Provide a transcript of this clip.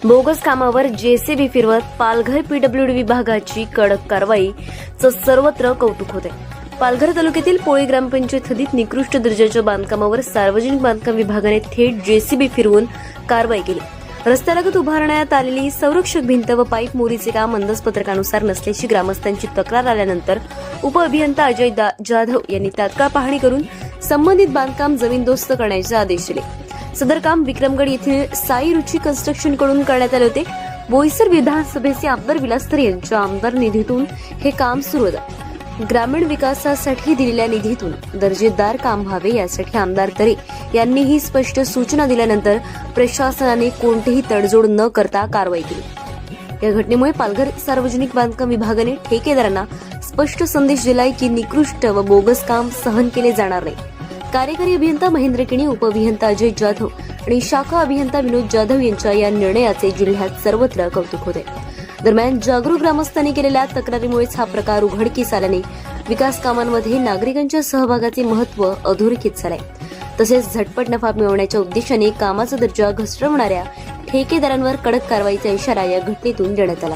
Bogus कामावर JCB फिरवत Palghar PWD विभागाची कडक कारवाईचं सर्वत्र कौतुक होते। पालघर तालुक्यातील पोळी ग्रामपंचायत हद्दीत निकृष्ट दर्जाच्या बांधकामावर सार्वजनिक बांधकाम विभागाने थेट जेसीबी फिरवून कारवाई केली। रस्त्यालगत उभारण्यात आलेली संरक्षक भिंत व पाईप मोरीचे काम अंदाजपत्रकानुसार नसल्याची ग्रामस्थांची तक्रार आल्यानंतर उपअभियंता अजय जाधव यांनी तात्काळ पाहणी करून संबंधित बांधकाम जमीनदोस्त करण्याचे आदेश दिले। सदर काम विक्रमगड येथील साई रुची कन्स्ट्रक्शन कडून करण्यात आले होते। बोईसर विधानसभेचे आमदार विलास तरे यांच्या आमदार निधीतून हे काम सुरू होतं। ग्रामीण विकासासाठी दिलेल्या निधीतून दर्जेदार काम व्हावे यासाठी आमदार तरे यांनीही स्पष्ट सूचना दिल्यानंतर प्रशासनाने कोणतीही तडजोड न करता कारवाई केली। या घटनेमुळे पालघर सार्वजनिक बांधकाम विभागाने ठेकेदारांना स्पष्ट संदेश दिलाय की निकृष्ट व बोगस काम सहन केले जाणार नाही। कार्यकारी अभियंता महेंद्र किणी, उपअभियंता अजय जाधव आणि शाखा अभियंता विनोद जाधव यांच्या या निर्णयाचे जिल्ह्यात सर्वत्र कौतुक होते। दरम्यान जागरूक ग्रामस्थांनी केलेल्या तक्रारीमुळेच हा प्रकार उघडकीस आल्याने विकास कामांमध्ये नागरिकांच्या सहभागाचे महत्त्व अधोरेखित झाले। तसेच झटपट नफा मिळवण्याच्या उद्देशाने कामाचा दर्जा घसरवणाऱ्या ठेकेदारांवर कडक कारवाईचा इशारा या घटनेतून देण्यात आला।